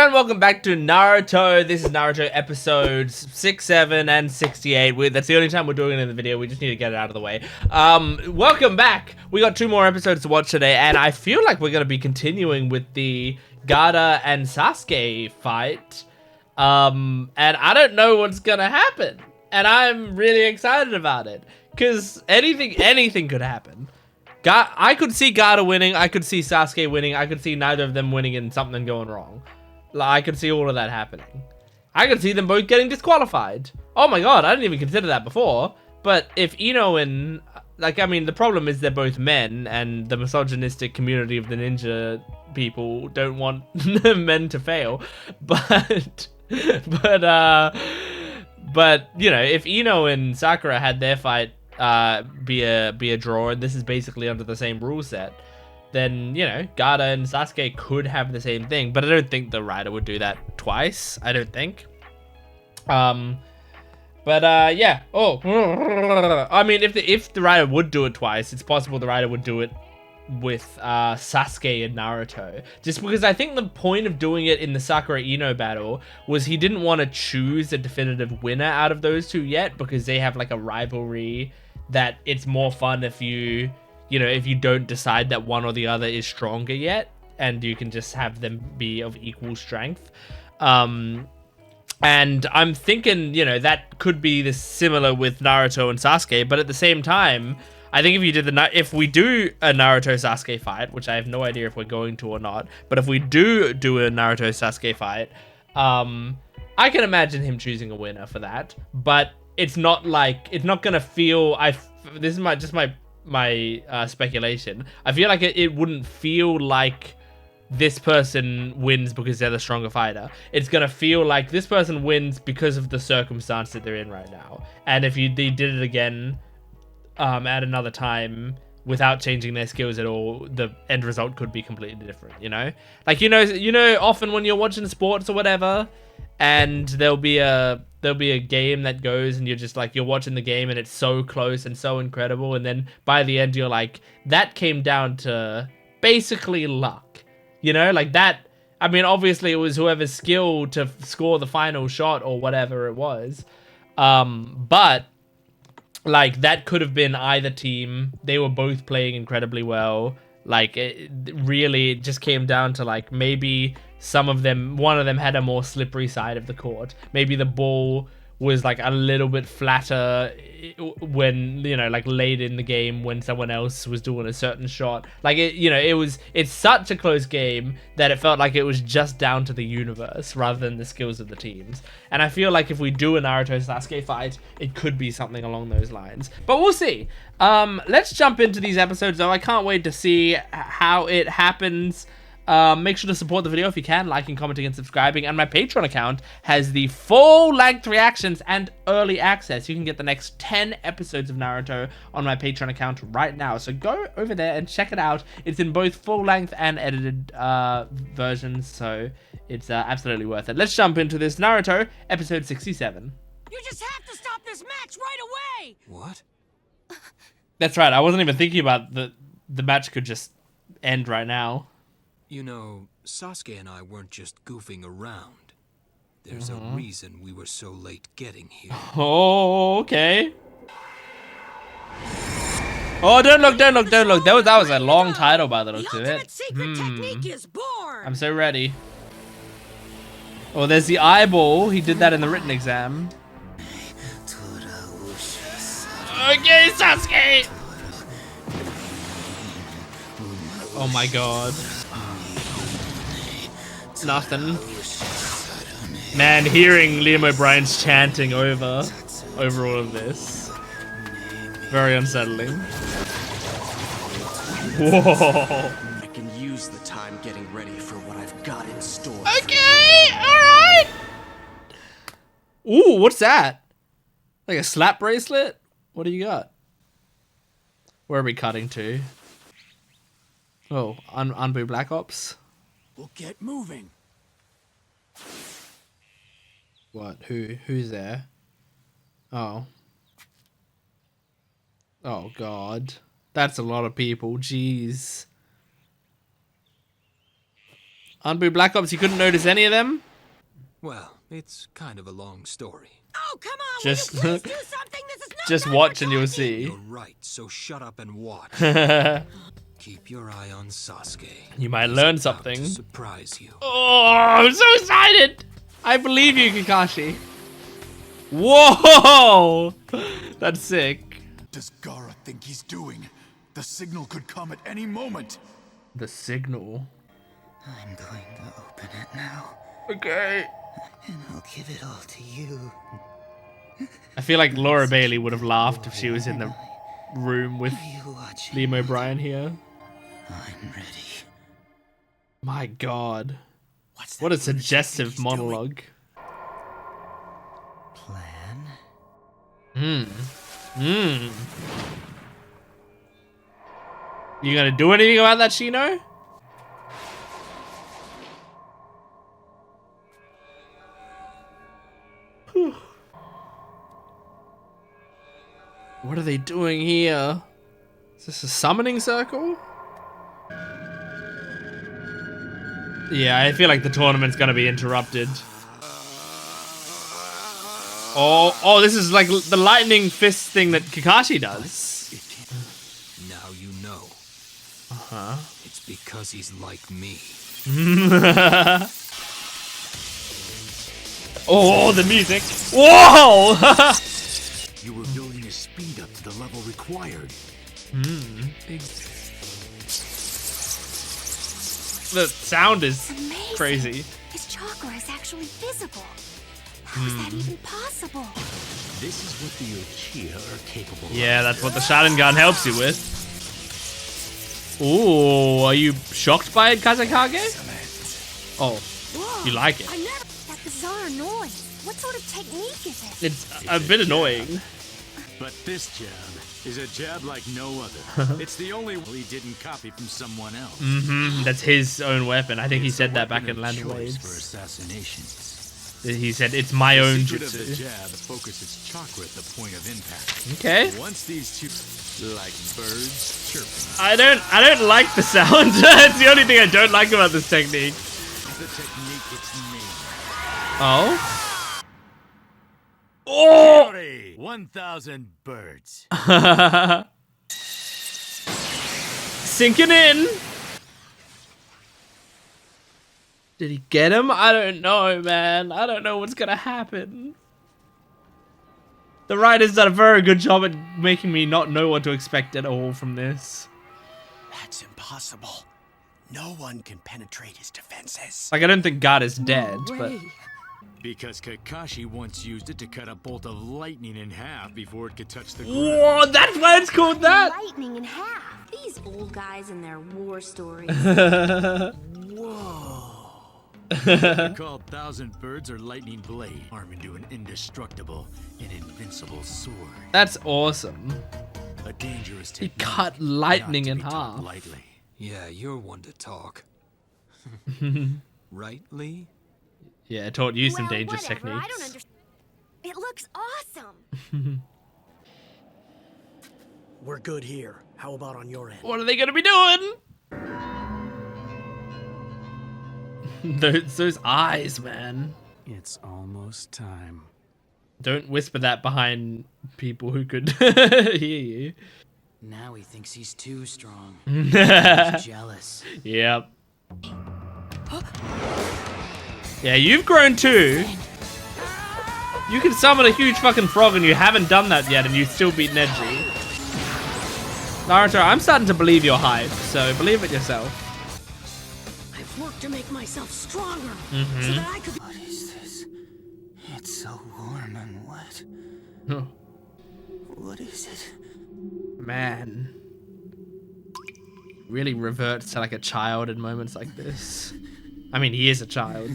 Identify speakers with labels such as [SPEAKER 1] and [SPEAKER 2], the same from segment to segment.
[SPEAKER 1] everyone, welcome back to Naruto. This is Naruto episodes 6, 7, and 68. That's the only time we're doing it in the video. We just need to get it out of the way. Welcome back. We got 2 more episodes to watch today, and I feel like we're going to be continuing with the Gaara and Sasuke fight. And I don't know what's going to happen. And I'm really excited about it. Because anything could happen. I could see Gaara winning, I could see Sasuke winning, I could see neither of them winning and something going wrong. Like, I could see all of that happening. I could see them both getting disqualified. Oh my god, I didn't even consider that before. But if Ino and... Like, I mean, the problem is they're both men, and the misogynistic community of the ninja people don't want men to fail. But, you know, if Ino and Sakura had their fight be a draw, and this is basically under the same rule set, then, you know, Gaara and Sasuke could have the same thing, but I don't think the writer would do that twice. I don't think. Yeah. Oh, I mean, if the writer would do it twice, it's possible the writer would do it with Sasuke and Naruto, just because I think the point of doing it in the Sakura Ino battle was he didn't want to choose a definitive winner out of those two yet, because they have like a rivalry that it's more fun if you know, if you don't decide that one or the other is stronger yet, and you can just have them be of equal strength. And I'm thinking, you know, that could be similar with Naruto and Sasuke, but at the same time, I think if we do a Naruto Sasuke fight, which I have no idea if we're going to or not, but if we do a Naruto Sasuke fight, I can imagine him choosing a winner for that. But it's not like, it's not gonna feel, this is my speculation. I feel like it wouldn't feel like this person wins because they're the stronger fighter. It's gonna feel like this person wins because of the circumstance that they're in right now. And if they did it again at another time without changing their skills at all, the end result could be completely different, you know? Like, you know often when you're watching sports or whatever, and there'll be a game that goes, and you're watching the game and it's so close and so incredible, and then by the end you're like, that came down to basically luck, you know? Like that, I mean, obviously it was whoever's skill to score the final shot or whatever it was, but like that could have been either team. They were both playing incredibly well. Like, it really just came down to, like, maybe one of them had a more slippery side of the court. Maybe the ball was like a little bit flatter when, you know, like late in the game when someone else was doing a certain shot. Like, it's such a close game that it felt like it was just down to the universe rather than the skills of the teams. And I feel like if we do a Naruto Sasuke fight, it could be something along those lines. But we'll see. Let's jump into these episodes, though. I can't wait to see how it happens. Make sure to support the video if you can, liking, commenting, and subscribing. And my Patreon account has the full-length reactions and early access. You can get the next 10 episodes of Naruto on my Patreon account right now. So go over there and check it out. It's in both full-length and edited versions, so it's absolutely worth it. Let's jump into this Naruto episode 67.
[SPEAKER 2] You just have to stop this match right away!
[SPEAKER 3] What?
[SPEAKER 1] That's right. I wasn't even thinking about the match could just end right now.
[SPEAKER 3] You know, Sasuke and I weren't just goofing around. There's a reason we were so late getting here.
[SPEAKER 1] Oh, okay. Oh, don't look. That was a long title by the looks of it.
[SPEAKER 2] Secret technique is born.
[SPEAKER 1] I'm so ready. Oh, there's the eyeball. He did that in the written exam. Okay, Sasuke! Oh my god. Nothing. Man, hearing Liam O'Brien's chanting over all of this. Very unsettling. Whoa.
[SPEAKER 4] I can use the time getting ready for what I've got in store.
[SPEAKER 1] Okay, alright! Ooh, what's that? Like a slap bracelet? What do you got? Where are we cutting to? Oh, Anbu Black Ops?
[SPEAKER 4] We'll get moving.
[SPEAKER 1] What? Who's there? Oh. Oh, God. That's a lot of people. Jeez. Anbu Black Ops, you couldn't notice any of them?
[SPEAKER 3] Well, it's kind of a long story.
[SPEAKER 2] Oh, come on!
[SPEAKER 1] Just-
[SPEAKER 2] will you please do something? This is no
[SPEAKER 1] Just
[SPEAKER 2] time
[SPEAKER 1] watch
[SPEAKER 2] for
[SPEAKER 1] and you'll
[SPEAKER 2] talking.
[SPEAKER 1] see.
[SPEAKER 3] You're right, so shut up and watch. Keep your eye on Sasuke.
[SPEAKER 1] You might
[SPEAKER 3] He's
[SPEAKER 1] learn
[SPEAKER 3] about
[SPEAKER 1] something.
[SPEAKER 3] to surprise you.
[SPEAKER 1] Oh, I'm so excited! I believe you, Kakashi. Whoa! That's sick.
[SPEAKER 5] Does Gaara think he's doing? The signal could come at any moment.
[SPEAKER 1] The signal.
[SPEAKER 6] I'm going to open it now,
[SPEAKER 1] Okay.
[SPEAKER 6] and I'll give it all to you.
[SPEAKER 1] I feel like Laura Bailey would have laughed if she was in the room with
[SPEAKER 6] Are you watching?
[SPEAKER 1] Liam O'Brien here.
[SPEAKER 6] I'm ready.
[SPEAKER 1] My god.
[SPEAKER 5] What's
[SPEAKER 1] What a
[SPEAKER 5] that lunatic
[SPEAKER 1] suggestive
[SPEAKER 5] think he's doing?
[SPEAKER 1] monologue.
[SPEAKER 6] Plan?
[SPEAKER 1] You gonna do anything about that, Shino? Whew. What are they doing here? Is this a summoning circle? Yeah, I feel like the tournament's gonna be interrupted. Oh, this is like the lightning fist thing that Kakashi does.
[SPEAKER 3] Now you know.
[SPEAKER 1] Uh-huh.
[SPEAKER 3] It's because he's like me.
[SPEAKER 1] Oh, the music. Whoa!
[SPEAKER 5] You were building your speed up to the level required.
[SPEAKER 1] The sound is
[SPEAKER 7] Amazing.
[SPEAKER 1] crazy.
[SPEAKER 7] His chakra is actually visible. How is that even possible?
[SPEAKER 5] This is what the Uchiha are capable of.
[SPEAKER 1] Yeah, that's what the Sharingan helps you with. Ooh, are you shocked by it, Kazekage? Oh,
[SPEAKER 7] Whoa,
[SPEAKER 1] you like it.
[SPEAKER 7] I never. That bizarre noise. What sort of technique is it?
[SPEAKER 1] It's a bit annoying.
[SPEAKER 5] But this jab is a jab like no other. It's the only one he didn't copy from someone else.
[SPEAKER 1] That's his own weapon. I think he said that back in
[SPEAKER 5] Weapon of
[SPEAKER 1] Land of
[SPEAKER 5] choice for
[SPEAKER 1] Waves.
[SPEAKER 5] assassinations.
[SPEAKER 1] He said, it's my own
[SPEAKER 5] The secret of the
[SPEAKER 1] jutsu.
[SPEAKER 5] jab focuses chakra at the point of impact.
[SPEAKER 1] Okay.
[SPEAKER 5] Once these two, like birds chirping,
[SPEAKER 1] I don't like the sound. It's the only thing I don't like about this technique.
[SPEAKER 5] the technique it's named.
[SPEAKER 1] Oh? Oh!
[SPEAKER 5] Howdy, 1,000 birds.
[SPEAKER 1] Sinking in. Did he get him? I don't know, man. I don't know what's gonna happen. The writer's done a very good job at making me not know what to expect at all from this.
[SPEAKER 4] That's impossible. No one can penetrate his defenses.
[SPEAKER 1] Like, I don't think God is dead, but...
[SPEAKER 5] Because Kakashi once used it to cut a bolt of lightning in half before it could touch the ground.
[SPEAKER 1] Whoa, that's why it's called that?
[SPEAKER 7] Lightning in half. These old guys and their war stories.
[SPEAKER 5] They're called 1,000 birds or lightning blade, arm into an indestructible and invincible sword.
[SPEAKER 1] That's awesome.
[SPEAKER 5] A dangerous
[SPEAKER 1] He
[SPEAKER 5] technique.
[SPEAKER 1] cut
[SPEAKER 5] not
[SPEAKER 1] lightning
[SPEAKER 5] to
[SPEAKER 1] in
[SPEAKER 5] be taught
[SPEAKER 1] half.
[SPEAKER 5] lightly.
[SPEAKER 3] Yeah, you're one to talk. Right, Lee?
[SPEAKER 1] Yeah, it taught you some
[SPEAKER 7] Well,
[SPEAKER 1] dangerous
[SPEAKER 7] whatever, I don't
[SPEAKER 1] techniques.
[SPEAKER 7] understand. It looks awesome.
[SPEAKER 4] We're good here. How about on your end?
[SPEAKER 1] What are they gonna be doing? those eyes, man.
[SPEAKER 4] It's almost time.
[SPEAKER 1] Don't whisper that behind people who could hear you.
[SPEAKER 6] Now he thinks he's too strong.
[SPEAKER 1] Yep.
[SPEAKER 6] He's jealous.
[SPEAKER 1] Yeah, you've grown too. You can summon a huge fucking frog and you haven't done that yet and you still beat Neji. Naruto, I'm starting to believe your hype, so believe it yourself.
[SPEAKER 2] I've worked to make myself stronger so that I could.
[SPEAKER 6] What is this? It's so warm and wet.
[SPEAKER 1] Oh,
[SPEAKER 6] What is it?
[SPEAKER 1] man. Really reverts to like a child in moments like this. I mean, he is a child.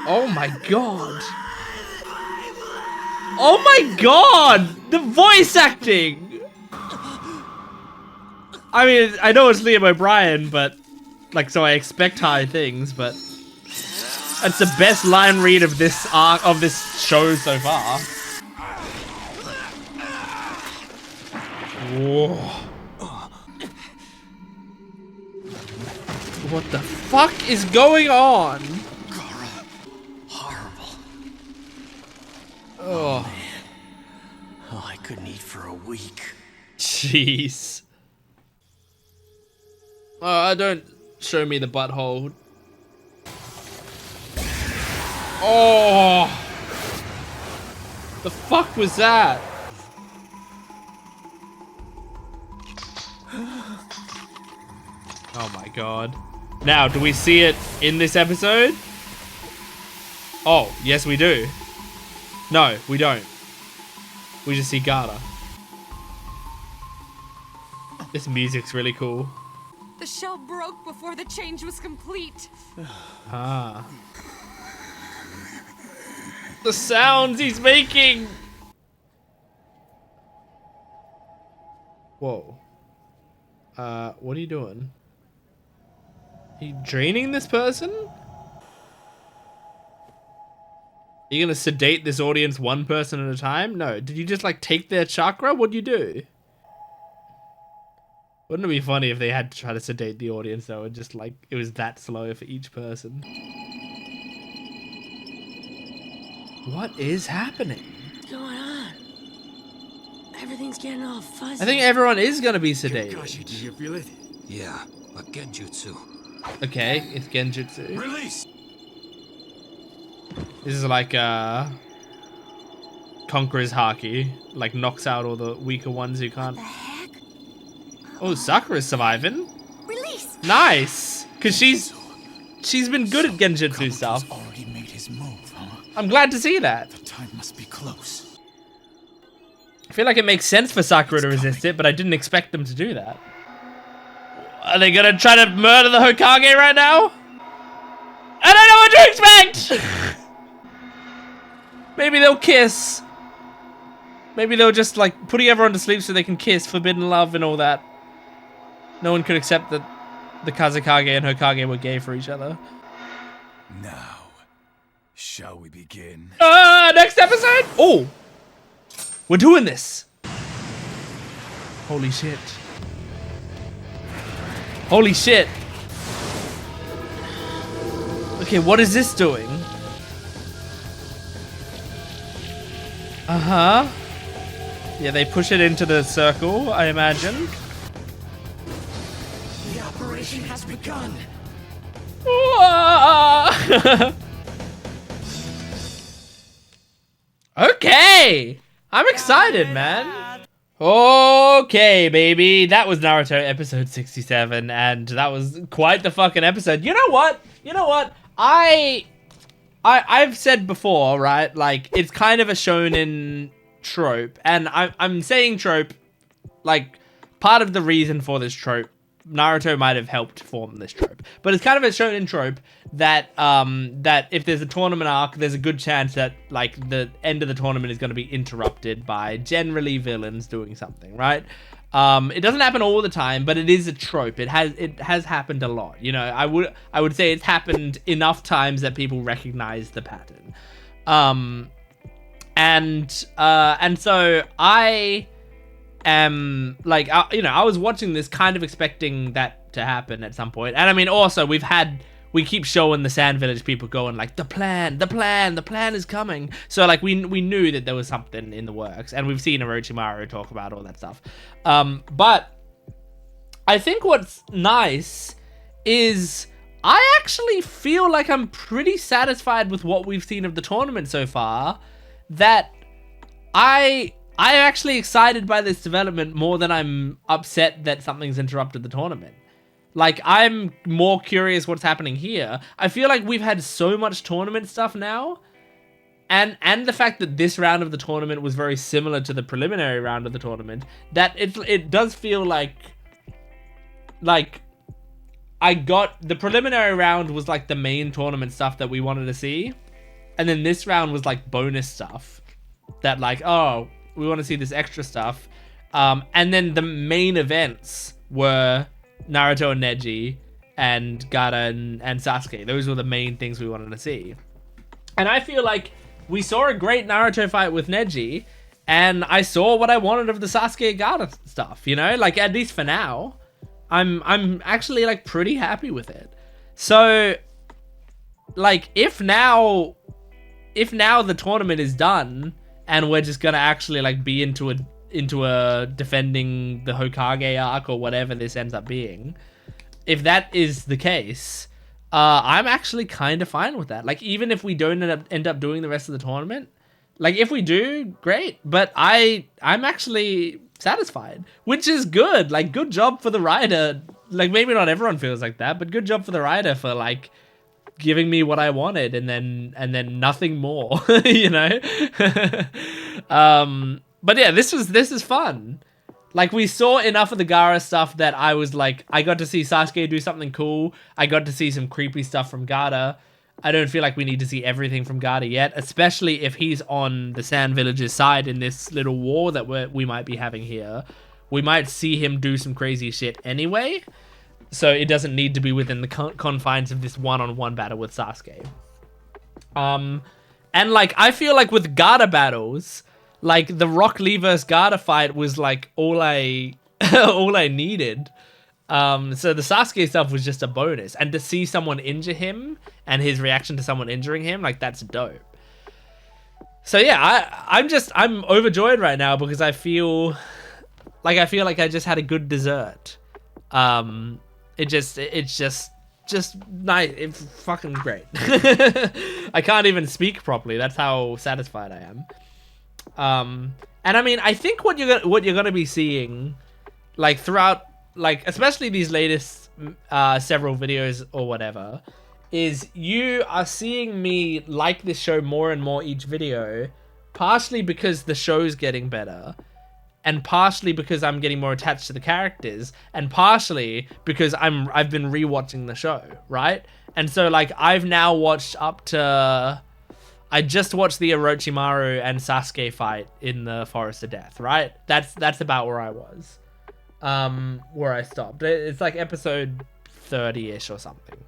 [SPEAKER 1] Oh my god. Oh my god! The voice acting! I mean, I know it's Liam O'Brien, but like, so I expect high things, but that's the best line read of this arc of this show so far. Whoa. What the fuck is going on?
[SPEAKER 4] Horrible.
[SPEAKER 1] Oh,
[SPEAKER 4] Man. Oh, I couldn't eat for a week.
[SPEAKER 1] jeez. Don't show me the butthole. Oh, the fuck was that? Oh my god. Now, do we see it in this episode? Oh, yes we do. No, we don't. We just see Garda. This music's really cool.
[SPEAKER 8] The shell broke before the change was complete.
[SPEAKER 1] Ah. The sounds he's making! Whoa. What are you doing? Are you draining this person? Are you gonna sedate this audience one person at a time? No. Did you just like take their chakra? What'd you do? Wouldn't it be funny if they had to try to sedate the audience though and just like it was that slow for each person? What is happening?
[SPEAKER 2] What's going on? Everything's getting all fuzzy.
[SPEAKER 1] I think everyone is gonna be
[SPEAKER 5] Kakashi,
[SPEAKER 1] sedated.
[SPEAKER 5] do you feel it?
[SPEAKER 3] Yeah, a genjutsu.
[SPEAKER 1] Okay, it's genjutsu.
[SPEAKER 3] Release!
[SPEAKER 1] This is like Conqueror's Haki. Like knocks out all the weaker ones who can't.
[SPEAKER 7] The heck?
[SPEAKER 1] Oh, Sakura's surviving.
[SPEAKER 7] Release!
[SPEAKER 1] Nice! Cause she's been good at genjutsu stuff.
[SPEAKER 4] Already made his move, huh?
[SPEAKER 1] I'm glad to see that.
[SPEAKER 4] The time must be close.
[SPEAKER 1] I feel like it makes sense for Sakura to resist it, but I didn't expect them to do that. Are they gonna try to murder the Hokage right now? I don't know what to expect! Maybe they'll kiss. Maybe they'll just like putting everyone to sleep so they can kiss, forbidden love and all that. No one could accept that the Kazekage and Hokage were gay for each other.
[SPEAKER 4] Now, shall we begin?
[SPEAKER 1] Next episode? Oh! We're doing this! Holy shit. Holy shit. Okay, what is this doing? Uh-huh. Yeah, they push it into the circle, I imagine.
[SPEAKER 4] The operation has begun.
[SPEAKER 1] Okay! I'm excited, man. Okay, baby. That was Naruto episode 67, and that was quite the fucking episode. You know what? I've said before, right? Like, it's kind of a shonen trope, and I'm saying trope, like, part of the reason for this trope, Naruto might have helped form this trope, but it's kind of a shonen trope that that if there's a tournament arc, there's a good chance that like the end of the tournament is going to be interrupted by generally villains doing something, right? It doesn't happen all the time, but it is a trope. It has happened a lot. You know, I would say it's happened enough times that people recognize the pattern. And so I am like, you know, I was watching this kind of expecting that to happen at some point. And I mean, also we keep showing the Sand Village people going like, the plan is coming. So like we knew that there was something in the works, and we've seen Orochimaru talk about all that stuff. But I think what's nice is I actually feel like I'm pretty satisfied with what we've seen of the tournament so far, that I'm actually excited by this development more than I'm upset that something's interrupted the tournament. Like, I'm more curious what's happening here. I feel like we've had so much tournament stuff now, and the fact that this round of the tournament was very similar to the preliminary round of the tournament, that it does feel like I got the preliminary round was like the main tournament stuff that we wanted to see, and then this round was like bonus stuff that like, oh, we want to see this extra stuff, and then the main events were Naruto and Neji and Gaara and Sasuke. Those were the main things we wanted to see. And I feel like we saw a great Naruto fight with Neji, and I saw what I wanted of the Sasuke Gaara stuff, you know? Like, at least for now, I'm actually like pretty happy with it. So, like, if now the tournament is done and we're just gonna actually like be into a defending the Hokage arc or whatever this ends up being, if that is the case, I'm actually kind of fine with that. Like, even if we don't end up doing the rest of the tournament, like, if we do, great. But I'm actually satisfied, which is good. Like, good job for the writer. Like, maybe not everyone feels like that, but good job for the writer for like giving me what I wanted and then nothing more, you know? But yeah, this is fun. Like, we saw enough of the Gaara stuff that I was like, I got to see Sasuke do something cool. I got to see some creepy stuff from Gaara. I don't feel like we need to see everything from Gaara yet, especially if he's on the Sand Village's side in this little war that we might be having here. We might see him do some crazy shit anyway, so it doesn't need to be within the confines of this one-on-one battle with Sasuke. And like, I feel like with Gaara battles, like the Rock Lee vs Gaara fight was like all I needed. So the Sasuke stuff was just a bonus, and to see someone injure him and his reaction to someone injuring him, like, that's dope. So yeah, I'm overjoyed right now because I feel like I just had a good dessert. It's just nice. It's fucking great. I can't even speak properly. That's how satisfied I am. And I mean, I think what you're gonna be seeing, like, throughout, like, especially these latest several videos or whatever, is you are seeing me like this show more and more each video, partially because the show's getting better, and partially because I'm getting more attached to the characters, and partially because I've been rewatching the show, right? And so, like, I've now watched up to, I just watched the Orochimaru and Sasuke fight in the Forest of Death, right? That's about where I was. Where I stopped. It's like episode 30-ish or something.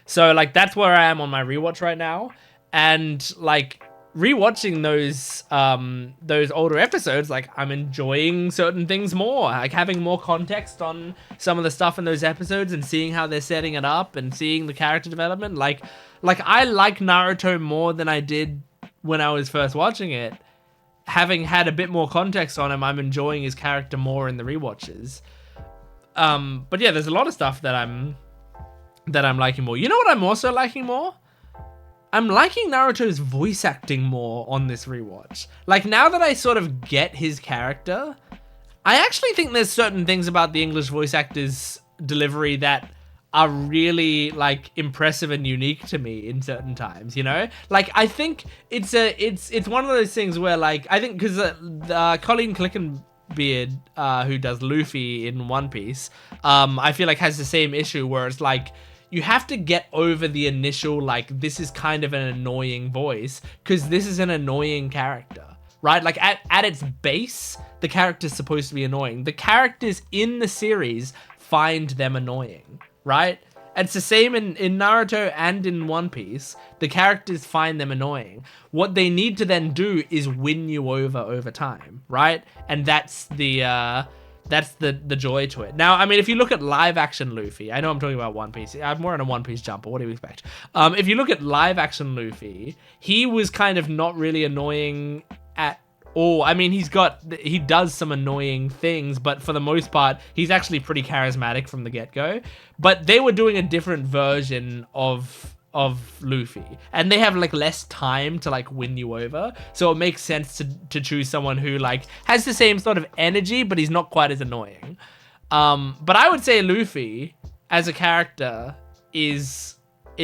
[SPEAKER 1] So like, that's where I am on my rewatch right now. And like, rewatching those older episodes, like, I'm enjoying certain things more, like having more context on some of the stuff in those episodes and seeing how they're setting it up and seeing the character development. Like I like Naruto more than I did when I was first watching it. Having had a bit more context on him, I'm enjoying his character more in the rewatches. But yeah, there's a lot of stuff that I'm liking more. You know what I'm also liking more? I'm liking Naruto's voice acting more on this rewatch. Like, now that I sort of get his character, I actually think there's certain things about the English voice actor's delivery that are really, like, impressive and unique to me in certain times, you know? Like, I think it's one of those things where, like, I think because Colleen Clickenbeard, who does Luffy in One Piece, I feel like has the same issue where it's like, you have to get over the initial, like, this is kind of an annoying voice, because this is an annoying character, right? Like, at its base, the character's supposed to be annoying. The characters in the series find them annoying, right? And it's the same in Naruto and in One Piece. The characters find them annoying. What they need to then do is win you over time, right? And that's the joy to it. Now, I mean, if you look at live action Luffy, I know I'm talking about One Piece. I'm more on a One Piece jumper. What do you expect? If you look at live action Luffy, he was kind of not really annoying at all. I mean, he does some annoying things, but for the most part, he's actually pretty charismatic from the get-go. But they were doing a different version of Luffy, and they have like less time to like win you over, so it makes sense to choose someone who like has the same sort of energy, but he's not quite as annoying. But I would say Luffy as a character is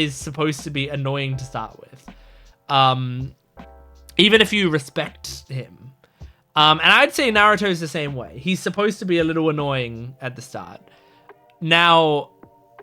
[SPEAKER 1] supposed to be annoying to start with, even if you respect him. And I'd say Naruto's the same way. He's supposed to be a little annoying at the start. Now,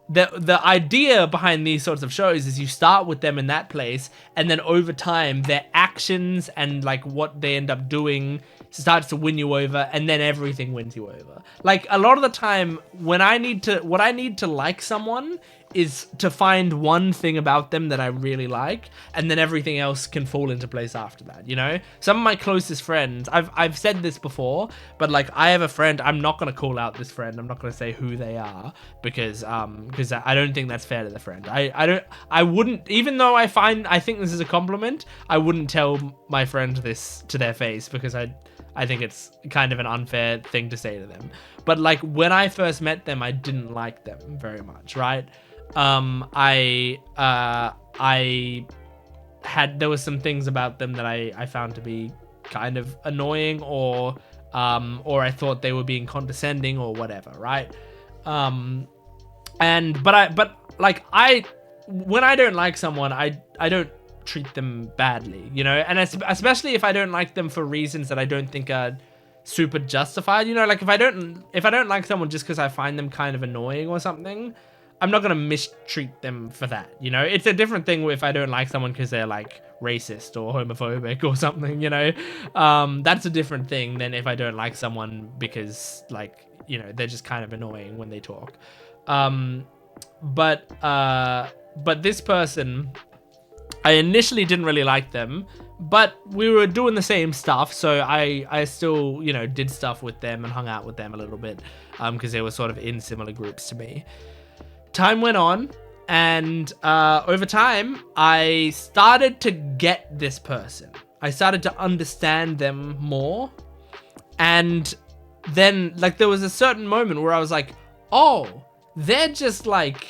[SPEAKER 1] the idea behind these sorts of shows is you start with them in that place, and then over time, their actions and like what they end up doing starts to win you over, and then everything wins you over. Like, a lot of the time, what I need to like someone is to find one thing about them that I really like, and then everything else can fall into place after that, you know? Some of my closest friends, I've said this before, but like I have a friend, I'm not going to call out this friend, I'm not going to say who they are, because I don't think that's fair to the friend. I wouldn't, even though I think this is a compliment, I wouldn't tell my friend this to their face, because I think it's kind of an unfair thing to say to them. But like when I first met them, I didn't like them very much, right? There was some things about them that I found to be kind of annoying, or I thought they were being condescending or whatever, right? When I don't like someone, I don't treat them badly, you know, and especially if I don't like them for reasons that I don't think are super justified, you know, like if I don't like someone just because I find them kind of annoying or something, I'm not gonna mistreat them for that, you know. It's a different thing if I don't like someone because they're like racist or homophobic or something, you know. That's a different thing than if I don't like someone because, like, you know, they're just kind of annoying when they talk. But this person, I initially didn't really like them, but we were doing the same stuff, so I still, you know, did stuff with them and hung out with them a little bit, because they were sort of in similar groups to me. Time went on, and over time, I started to get this person. I started to understand them more, and then, like, there was a certain moment where I was like, oh, they're just, like,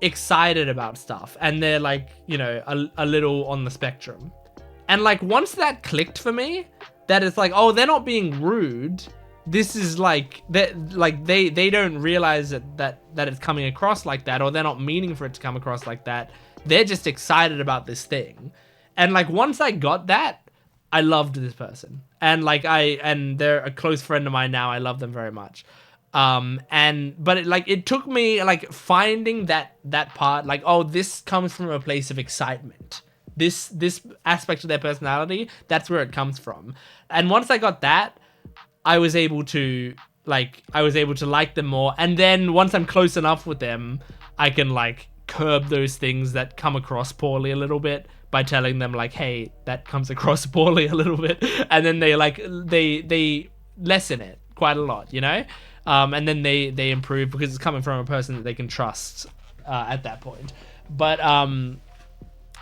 [SPEAKER 1] excited about stuff, and they're, like, you know, a little on the spectrum. And, like, once that clicked for me, that it's like, oh, they're not being rude. This is like they don't realize that it's coming across like that, or they're not meaning for it to come across like that. They're just excited about this thing. And like once I got that, I loved this person. And like and they're a close friend of mine now. I love them very much. But it took me like finding that part, like, oh, this comes from a place of excitement. This aspect of their personality, that's where it comes from. And once I got that, I was able to like them more. And then once I'm close enough with them, I can like curb those things that come across poorly a little bit by telling them like, hey, that comes across poorly a little bit. And then they lessen it quite a lot, you know? And then they improve because it's coming from a person that they can trust at that point. But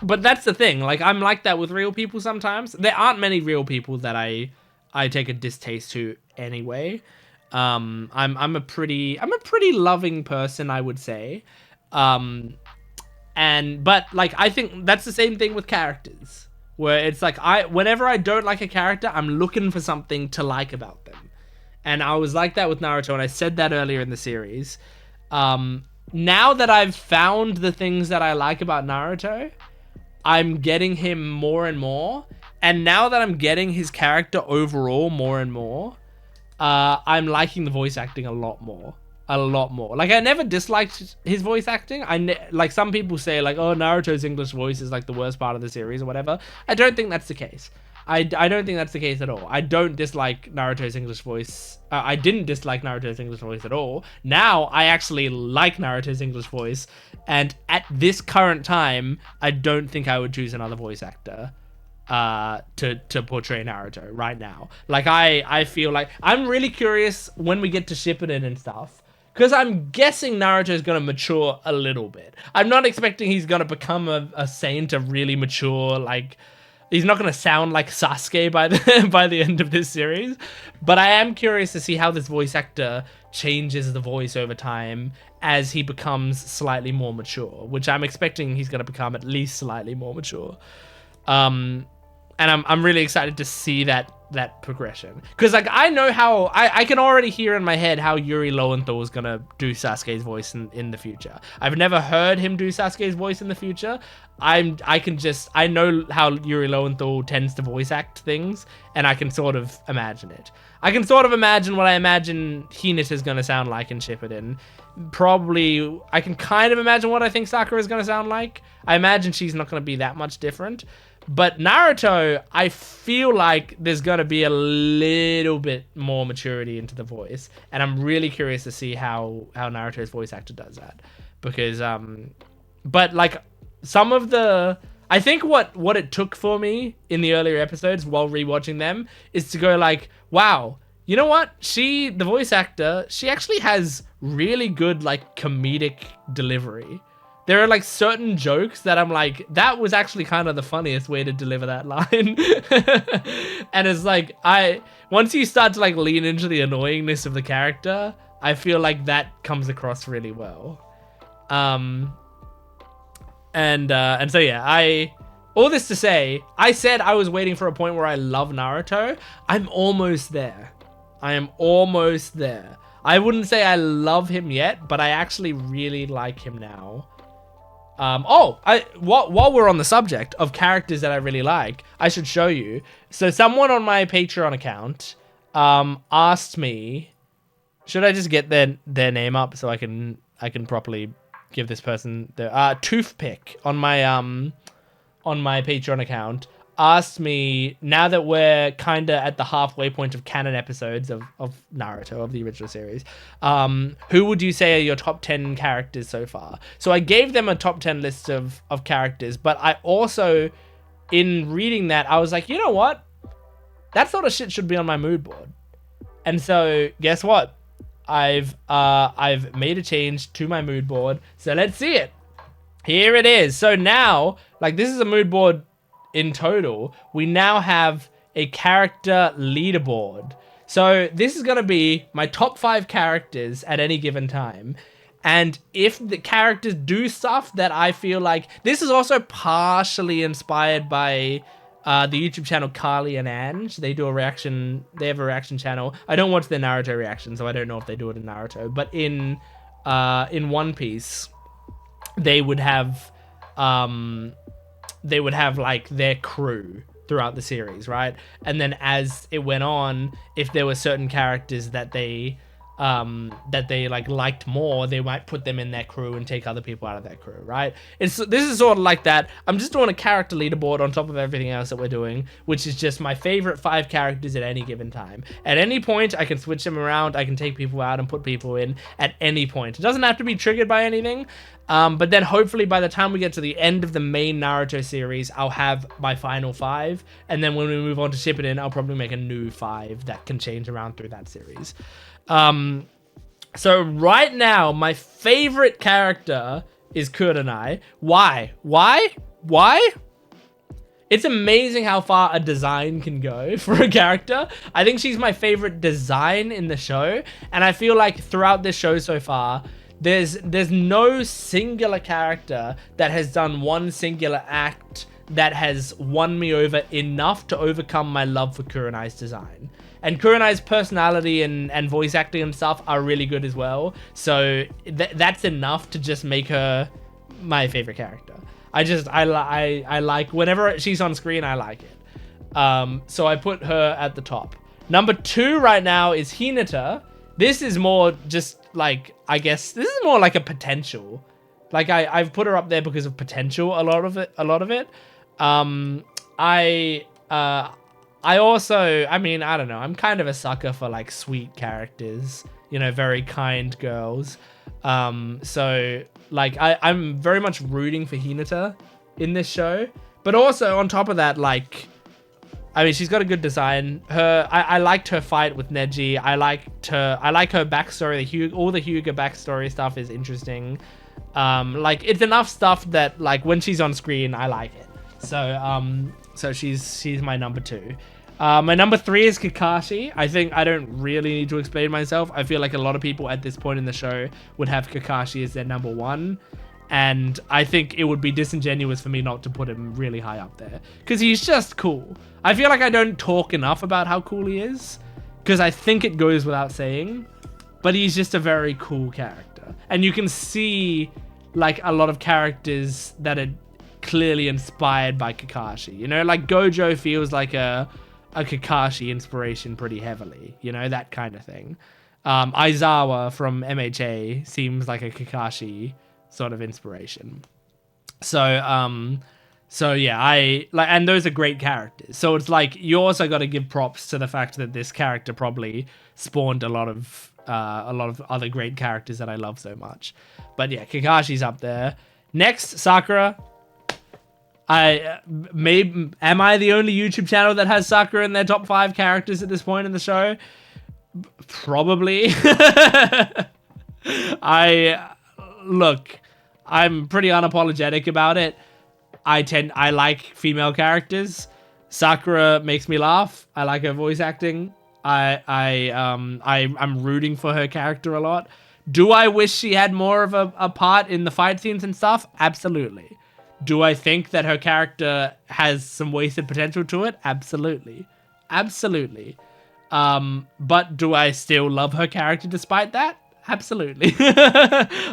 [SPEAKER 1] that's the thing. Like, I'm like that with real people sometimes. There aren't many real people that I take a distaste to anyway. I'm a pretty loving person, I would say. But like, I think that's the same thing with characters, where it's like whenever I don't like a character, I'm looking for something to like about them. And I was like that with Naruto, and I said that earlier in the series. Now that I've found the things that I like about Naruto, I'm getting him more and more. And now that I'm getting his character overall more and more, I'm liking the voice acting a lot more. Like, I never disliked his voice acting. Like, some people say, like, oh, Naruto's English voice is, like, the worst part of the series or whatever. I don't think that's the case. I don't think that's the case at all. I don't dislike Naruto's English voice. I didn't dislike Naruto's English voice at all. Now, I actually like Naruto's English voice. And at this current time, I don't think I would choose another voice actor to portray Naruto right now. Like, I feel like I'm really curious when we get to Shippuden and stuff, because I'm guessing Naruto is going to mature a little bit. I'm not expecting he's going to become a saint, a really mature, like, he's not going to sound like Sasuke by the end of this series. But I am curious to see how this voice actor changes the voice over time as he becomes slightly more mature, which I'm expecting he's going to become at least slightly more mature. And I'm really excited to see that progression, because like I know how I can already hear in my head how Yuri Lowenthal is gonna do Sasuke's voice in the future. I've never heard him do Sasuke's voice in the future. I know how Yuri Lowenthal tends to voice act things, and I can sort of imagine it. I can sort of imagine what I imagine Hinata is gonna sound like in Shippuden. Probably, I can kind of imagine what I think Sakura is gonna sound like. I imagine she's not gonna be that much different. But Naruto, I feel like there's going to be a little bit more maturity into the voice. And I'm really curious to see how Naruto's voice actor does that. because but like some of the, I think what it took for me in the earlier episodes while rewatching them is to go like, wow, you know what? The voice actor, she actually has really good like comedic delivery. There are like certain jokes that I'm like, that was actually kind of the funniest way to deliver that line. And it's like, once you start to like lean into the annoyingness of the character, I feel like that comes across really well. And so yeah, all this to say, I said I was waiting for a point where I love Naruto. I'm almost there. I am almost there. I wouldn't say I love him yet, but I actually really like him now. While we're on the subject of characters that I really like, I should show you. So someone on my Patreon account asked me, should I just get their name up so I can properly give this person the Toothpick on my Patreon account asked me, now that we're kind of at the halfway point of canon episodes of Naruto, of the original series, who would you say are your top 10 characters so far? So I gave them a top 10 list of characters, but I also, in reading that, I was like, you know what? That sort of shit should be on my mood board. And so guess what? I've made a change to my mood board. So let's see it. Here it is. So now, like, this is a mood board in total. We now have a character leaderboard. So this is going to be my top 5 characters at any given time. And if the characters do stuff that I feel like, this is also partially inspired by the YouTube channel Carly and Ange. They do a reaction. They have a reaction channel. I don't watch their Naruto reaction, so I don't know if they do it in Naruto. But in One Piece, they would have like their crew throughout the series, right? And then as it went on, if there were certain characters that they like liked more, they might put them in their crew and take other people out of their crew, right? This is sort of like that. I'm just doing a character leaderboard on top of everything else that we're doing, which is just my favorite 5 characters at any given time. At any point, I can switch them around. I can take people out and put people in at any point. It doesn't have to be triggered by anything. But then hopefully by the time we get to the end of the main Naruto series, I'll have my final 5. And then when we move on to Shippuden, I'll probably make a new 5 that can change around through that series. So right now, my favorite character is Kurenai. Why? It's amazing how far a design can go for a character. I think she's my favorite design in the show. And I feel like throughout this show so far, there's no singular character that has done one singular act that has won me over enough to overcome my love for Kurenai's design. And Kurenai's personality and voice acting and stuff are really good as well. So that's enough to just make her my favorite character. I like whenever she's on screen, I like it. So I put her at the top. Number 2 right now is Hinata. This is more just like, I guess this is more like a potential. Like I've put her up there because of potential. A lot of it. I also, I mean, I don't know. I'm kind of a sucker for like sweet characters, you know, very kind girls. So like I'm very much rooting for Hinata in this show, but also on top of that, like, I mean, she's got a good design. I liked her fight with Neji. I like her backstory. All the Hyuga backstory stuff is interesting. Like, it's enough stuff that like when she's on screen, I like it. So she's my number 2. My number 3 is Kakashi. I think I don't really need to explain myself. I feel like a lot of people at this point in the show would have Kakashi as their number 1. And I think it would be disingenuous for me not to put him really high up there. Because he's just cool. I feel like I don't talk enough about how cool he is. Because I think it goes without saying. But he's just a very cool character. And you can see like a lot of characters that are clearly inspired by Kakashi. You know, like Gojo feels like a Kakashi inspiration pretty heavily. You know, that kind of thing. Aizawa from MHA seems like a Kakashi sort of inspiration. So yeah, I like, and those are great characters. So it's like, you also got to give props to the fact that this character probably spawned a lot of a lot of other great characters that I love so much. But yeah, Kakashi's up there. Next, Sakura. Am I the only YouTube channel that has Sakura in their top 5 characters at this point in the show? Probably. Look, I'm pretty unapologetic about it. I like female characters. Sakura makes me laugh. I like her voice acting. I'm rooting for her character a lot. Do I wish she had more of a part in the fight scenes and stuff? Absolutely. Do I think that her character has some wasted potential to it? Absolutely. Absolutely. But do I still love her character despite that? Absolutely.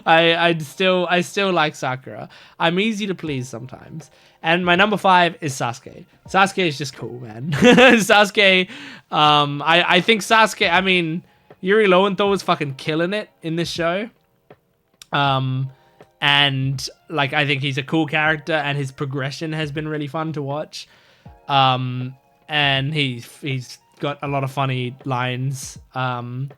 [SPEAKER 1] I still like Sakura. I'm easy to please sometimes. And my number 5 is Sasuke. Sasuke is just cool, man. Sasuke, I think Sasuke, I mean, Yuri Lowenthal is fucking killing it in this show. And like, I think he's a cool character and his progression has been really fun to watch. And he's got a lot of funny lines. I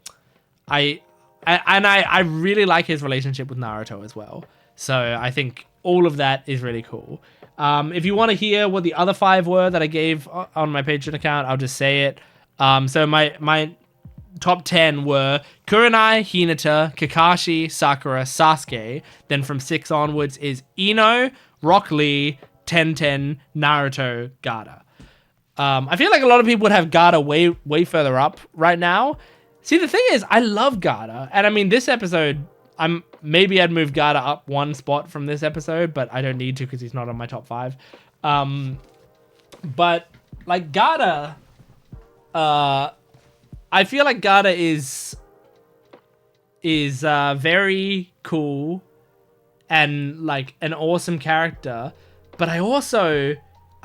[SPEAKER 1] really like his relationship with Naruto as well. So I think all of that is really cool. If you want to hear what the other 5 were that I gave on my Patreon account, I'll just say it. So my top 10 were Kurenai, Hinata, Kakashi, Sakura, Sasuke. Then from 6 onwards is Ino, Rock Lee, Tenten, Naruto, Gaara. I feel like a lot of people would have Gaara way further up right now. See, the thing is, I love Gaara. And I mean, this episode, maybe I'd move Gaara up 1 spot from this episode, but I don't need to because he's not on my top 5. But like Gaara, I feel like Gaara is very cool and like an awesome character, but I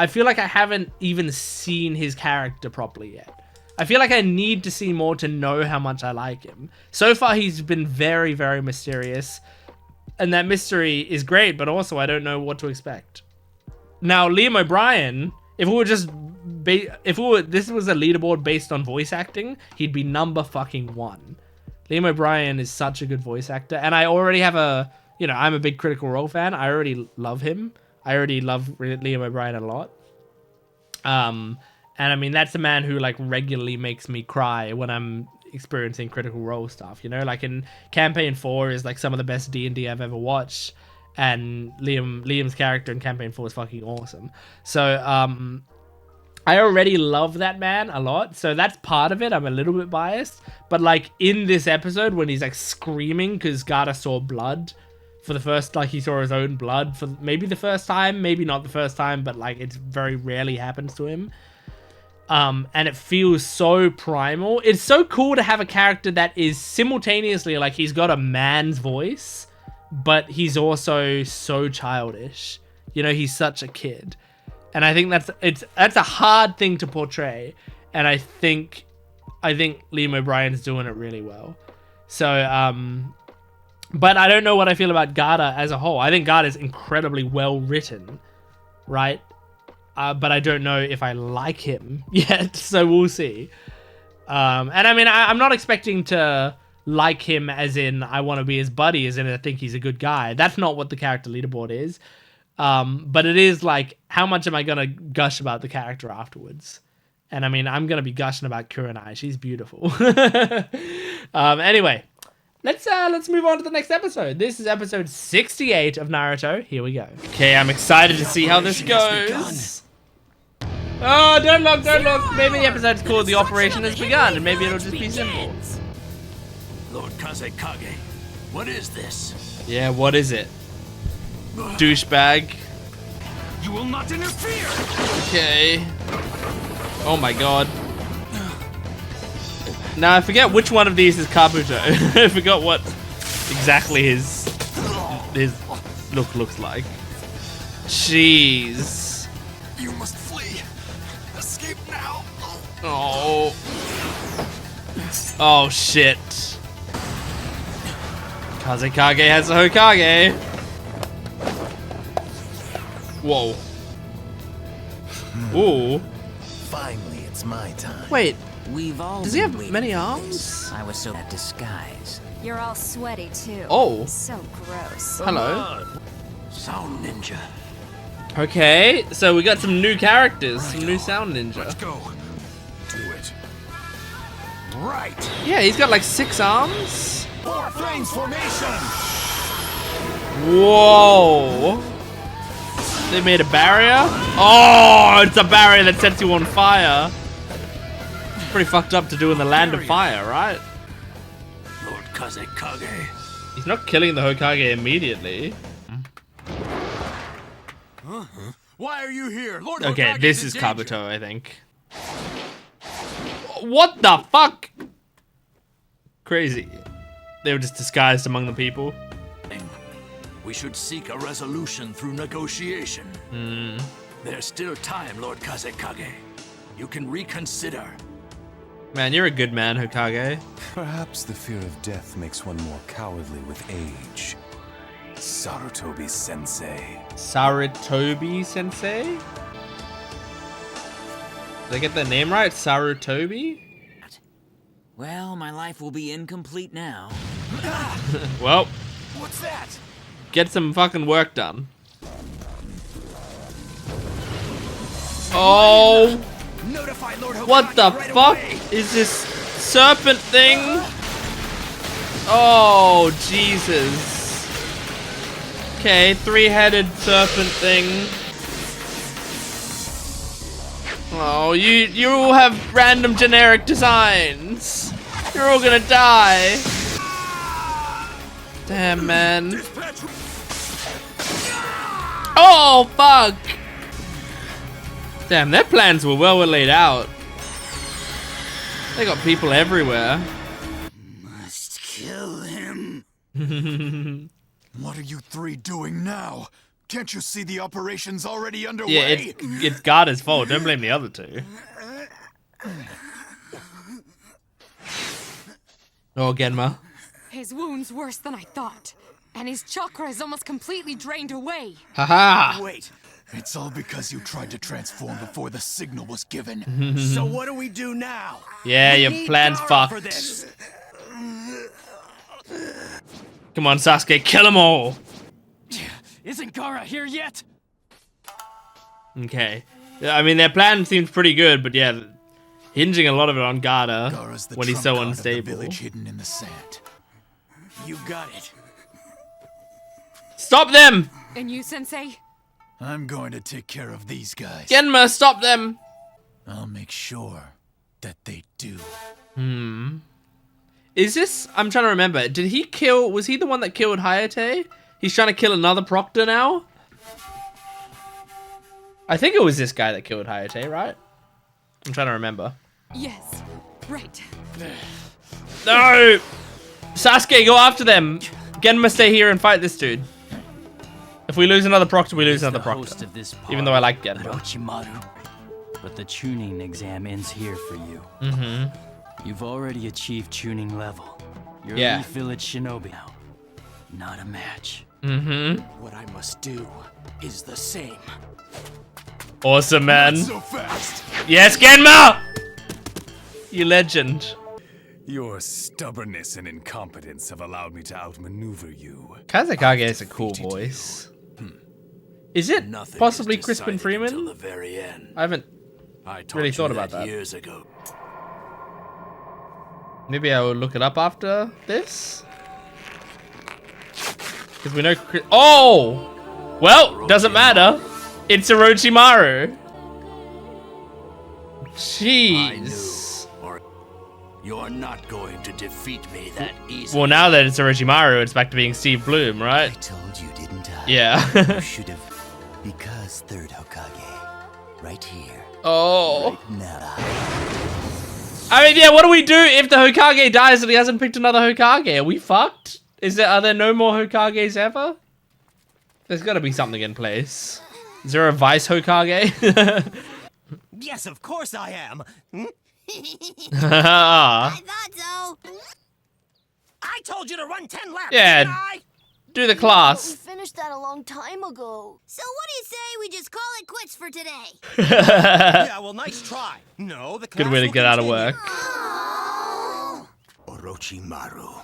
[SPEAKER 1] feel like I haven't even seen his character properly yet. I feel like I need to see more to know how much I like him. So far, he's been very, very mysterious, and that mystery is great, but also I don't know what to expect. Now, Liam O'Brien, if this was a leaderboard based on voice acting, he'd be number fucking 1. Liam O'Brien is such a good voice actor, and I already have I'm a big Critical Role fan. I already love him. I already love Liam O'Brien a lot. And I mean, that's a man who like regularly makes me cry when I'm experiencing Critical Role stuff, you know, like in Campaign 4 is like some of the best D&D I've ever watched. And Liam's character in Campaign 4 is fucking awesome. So, I already love that man a lot. So that's part of it. I'm a little bit biased, but like in this episode when he's like screaming because Gaara saw blood for the first, like he saw his own blood for maybe the first time, maybe not the first time, but like it's very rarely happens to him. And it feels so primal. It's so cool to have a character that is simultaneously like he's got a man's voice, but he's also so childish. You know, he's such a kid. And I think that's a hard thing to portray. And I think Liam O'Brien's doing it really well. So, but I don't know what I feel about Gaara as a whole. I think Gaara is incredibly well written, right? But I don't know if I like him yet, so we'll see. And I mean, I'm not expecting to like him as in I want to be his buddy, as in I think he's a good guy. That's not what the character leaderboard is. But it is like, how much am I going to gush about the character afterwards? And I mean, I'm going to be gushing about Kurenai. She's beautiful. Anyway, let's move on to the next episode. This is episode 68 of Naruto. Here we go. Okay, I'm excited to see how this goes. Oh, don't look. Maybe the episode's called The Operation Has Begun, and maybe it'll just be simple.
[SPEAKER 5] Lord Kazekage, what is this?
[SPEAKER 1] Yeah, what is it? Douchebag.
[SPEAKER 5] You will not interfere!
[SPEAKER 1] Okay. Oh my god. Now I forget which one of these is Kabuto. I forgot what exactly his look looks like. Jeez.
[SPEAKER 5] You must flee. Escape now.
[SPEAKER 1] Oh. Oh shit. Kazekage has a Hokage. Whoa. Ooh.
[SPEAKER 4] Finally, it's my time.
[SPEAKER 1] Wait,
[SPEAKER 6] We've all
[SPEAKER 1] Does he
[SPEAKER 6] been
[SPEAKER 1] have
[SPEAKER 6] bleeding
[SPEAKER 1] many
[SPEAKER 6] from
[SPEAKER 1] arms?
[SPEAKER 6] this. I was so at disguise.
[SPEAKER 7] You're all sweaty too.
[SPEAKER 1] Oh.
[SPEAKER 7] So gross.
[SPEAKER 1] Hello.
[SPEAKER 4] Sound ninja.
[SPEAKER 1] Okay, so we got some new characters, some new sound ninja.
[SPEAKER 4] Let's go. Do it. Right.
[SPEAKER 1] Yeah, he's got like 6 arms.
[SPEAKER 4] Four flames formation.
[SPEAKER 1] Whoa. They made a barrier? Oh, it's a barrier that sets you on fire. It's pretty fucked up to do in the land of fire, right?
[SPEAKER 4] Lord Kazekage.
[SPEAKER 1] He's not killing the Hokage immediately.
[SPEAKER 4] Why are you here, Lord
[SPEAKER 1] Okay,
[SPEAKER 4] Hokage
[SPEAKER 1] this
[SPEAKER 4] in
[SPEAKER 1] is
[SPEAKER 4] danger.
[SPEAKER 1] Kabuto, I think. What the fuck? Crazy. They were just disguised among the people.
[SPEAKER 4] We should seek a resolution through negotiation. There's still time, Lord Kazekage. You can reconsider.
[SPEAKER 1] Man, you're a good man, Hokage.
[SPEAKER 9] Perhaps the fear of death makes one more cowardly with age. Sarutobi Sensei.
[SPEAKER 1] Sarutobi Sensei? Did I get that name right? Sarutobi?
[SPEAKER 6] Well, my life will be incomplete now.
[SPEAKER 1] Well,
[SPEAKER 4] What's that?
[SPEAKER 1] get some fucking work done. Oh,
[SPEAKER 4] Notify Lord Hokage
[SPEAKER 1] what the
[SPEAKER 4] right
[SPEAKER 1] fuck
[SPEAKER 4] away.
[SPEAKER 1] is this serpent thing? Oh, Jesus. Okay, 3-headed serpent thing. Oh, you all have random generic designs. You're all gonna die. Damn, man. Oh, fuck. Damn, their plans were well laid out. They got people everywhere.
[SPEAKER 6] Must kill him.
[SPEAKER 4] What are you three doing now? Can't you see the operation's already underway?
[SPEAKER 1] Yeah, it's Garda's fault. Don't blame the other two. Oh, Genma.
[SPEAKER 8] His wound's worse than I thought. And his chakra is almost completely drained away.
[SPEAKER 1] Haha.
[SPEAKER 4] Wait, it's all because you tried to transform before the signal was given. So what do we do now?
[SPEAKER 1] Yeah, your plan's fucked.
[SPEAKER 4] For this.
[SPEAKER 1] Come on, Sasuke, kill them all.
[SPEAKER 5] Isn't Gaara here yet?
[SPEAKER 1] Okay. Yeah, I mean, their plan seems pretty good, but yeah, hinging a lot of it on Garda
[SPEAKER 4] Gaara's the
[SPEAKER 1] when he's
[SPEAKER 4] trump
[SPEAKER 1] so
[SPEAKER 4] card of the
[SPEAKER 1] unstable.
[SPEAKER 4] village hidden in the sand. You got it.
[SPEAKER 1] Stop them!
[SPEAKER 8] And you, Sensei?
[SPEAKER 4] I'm going to take care of these guys.
[SPEAKER 1] Genma, stop them!
[SPEAKER 4] I'll make sure that they do.
[SPEAKER 1] Is this... I'm trying to remember. Did he kill... Was he the one that killed Hayate? He's trying to kill another Proctor now? I think it was this guy that killed Hayate, right? I'm trying to remember.
[SPEAKER 8] Yes. Right.
[SPEAKER 1] No! Sasuke, go after them! Genma, stay here and fight this dude. If we lose another Proctor, we lose another Proctor. Even though I like Genma.
[SPEAKER 10] Orochimaru. But the tuning exam ends here for you. You've already achieved tuning level. You're
[SPEAKER 1] Yeah.
[SPEAKER 10] a Leaf Village shinobi now. Not a match.
[SPEAKER 4] What I must do is the same.
[SPEAKER 1] Awesome, man.
[SPEAKER 4] So fast.
[SPEAKER 1] Yes, Genma! You legend.
[SPEAKER 9] Your stubbornness and incompetence have allowed me to outmaneuver you.
[SPEAKER 1] Kazekage has a cool voice. Is it
[SPEAKER 4] Nothing
[SPEAKER 1] possibly
[SPEAKER 4] is
[SPEAKER 1] Crispin
[SPEAKER 4] decided until
[SPEAKER 1] Freeman?
[SPEAKER 4] the very end.
[SPEAKER 1] I haven't
[SPEAKER 4] I taught
[SPEAKER 1] really
[SPEAKER 4] you
[SPEAKER 1] thought about that.
[SPEAKER 4] years ago.
[SPEAKER 1] Maybe I will look it up after this. Because we know... Oh! Well, doesn't matter. It's Orochimaru. Jeez.
[SPEAKER 4] Or you're not going to defeat me that easily.
[SPEAKER 1] Well, now that it's Orochimaru, it's back to being Steve Bloom,
[SPEAKER 6] I
[SPEAKER 1] right?
[SPEAKER 6] told you, didn't I?
[SPEAKER 1] Yeah.
[SPEAKER 6] You should have. Because third Hokage. Right here.
[SPEAKER 1] Oh.
[SPEAKER 6] Now.
[SPEAKER 1] I mean, yeah, what do we do if the Hokage dies and he hasn't picked another Hokage? Are we fucked? Are there no more Hokages ever? There's gotta be something in place. Is there a Vice Hokage?
[SPEAKER 11] Yes, of course I am.
[SPEAKER 7] I thought so.
[SPEAKER 11] I told you to run 10 laps.
[SPEAKER 1] Yeah.
[SPEAKER 11] didn't I?
[SPEAKER 1] Do the
[SPEAKER 7] We
[SPEAKER 1] class.
[SPEAKER 7] finished that a long time ago. So what do you say we could just call it quits for today.
[SPEAKER 11] Yeah, well, nice try. No, the class
[SPEAKER 1] Good way to
[SPEAKER 11] will
[SPEAKER 1] get out of
[SPEAKER 11] continue.
[SPEAKER 1] work.
[SPEAKER 3] Orochimaru.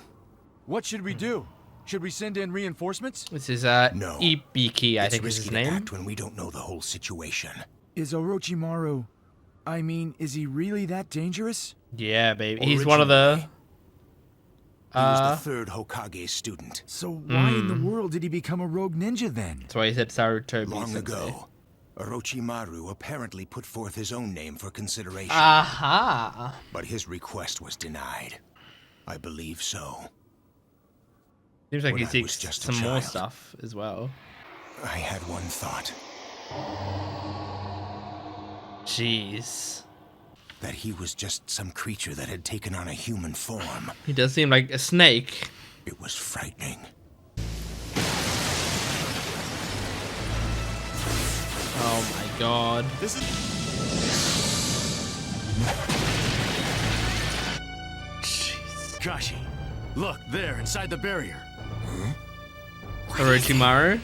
[SPEAKER 5] What should we do? Should we send in reinforcements?
[SPEAKER 1] This is
[SPEAKER 3] No.
[SPEAKER 1] Ibiki, I
[SPEAKER 3] It's
[SPEAKER 1] think is his
[SPEAKER 3] risky to
[SPEAKER 1] name.
[SPEAKER 3] act when we don't know the whole situation.
[SPEAKER 5] Is Orochimaru... I mean, is he really that dangerous?
[SPEAKER 1] Yeah, baby. He's one of the...
[SPEAKER 3] He was the third Hokage student.
[SPEAKER 5] So why in the world did he become a rogue ninja then?
[SPEAKER 1] That's why he said Sarutobi.
[SPEAKER 3] Long ago, Orochimaru apparently put forth his own name for consideration.
[SPEAKER 1] Aha.
[SPEAKER 3] But his request was denied. I believe so.
[SPEAKER 1] Seems like
[SPEAKER 3] When
[SPEAKER 1] he
[SPEAKER 3] I was
[SPEAKER 1] seeks
[SPEAKER 3] just a
[SPEAKER 1] some more
[SPEAKER 3] child.
[SPEAKER 1] stuff as well.
[SPEAKER 3] I had one thought.
[SPEAKER 1] Jeez.
[SPEAKER 3] That he was just some creature that had taken on a human form.
[SPEAKER 1] He does seem like a snake.
[SPEAKER 3] It was frightening.
[SPEAKER 1] Oh my god.
[SPEAKER 5] This is...
[SPEAKER 1] Jeez.
[SPEAKER 5] Kashi, look, there, inside the barrier.
[SPEAKER 1] Orochimaru?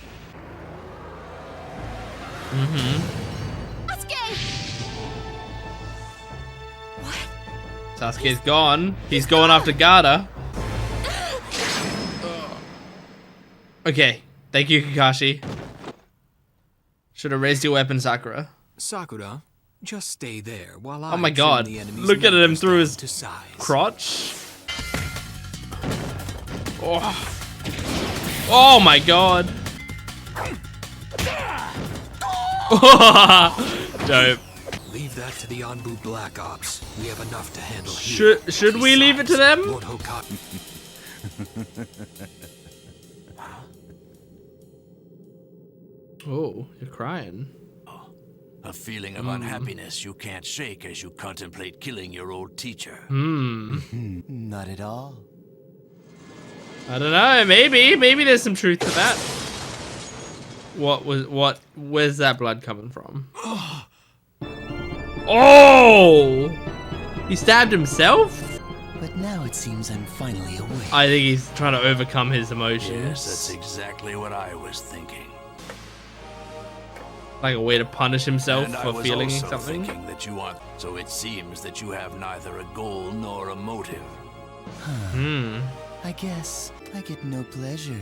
[SPEAKER 1] Sasuke's gone. He's going after Garda. Okay. Thank you, Kakashi. Should have raised your weapon, Sakura.
[SPEAKER 3] Sakura, just stay there while I
[SPEAKER 1] Oh my
[SPEAKER 3] trim
[SPEAKER 1] god.
[SPEAKER 3] the enemy's
[SPEAKER 1] Look at him
[SPEAKER 3] numbers
[SPEAKER 1] through
[SPEAKER 3] down
[SPEAKER 1] his
[SPEAKER 3] to size.
[SPEAKER 1] crotch. Oh my god. Dope.
[SPEAKER 3] Leave that to the Anbu Black Ops. We have enough to handle here.
[SPEAKER 1] Should we leave it to them?
[SPEAKER 3] Lord Hokage.
[SPEAKER 1] Oh, you're crying.
[SPEAKER 4] A feeling of unhappiness you can't shake as you contemplate killing your old teacher.
[SPEAKER 6] Not at all.
[SPEAKER 1] I don't know. Maybe there's some truth to that. Where's that blood coming from? Oh! He stabbed himself?
[SPEAKER 6] But now it seems I'm finally awake.
[SPEAKER 1] I think he's trying to overcome his emotions.
[SPEAKER 4] Yes, that's exactly what I was thinking.
[SPEAKER 1] Like a way to punish himself
[SPEAKER 4] And I
[SPEAKER 1] for
[SPEAKER 4] was
[SPEAKER 1] feeling
[SPEAKER 4] also
[SPEAKER 1] something.
[SPEAKER 4] thinking that you want. So it seems that you have neither a goal nor a motive.
[SPEAKER 6] I guess I get no pleasure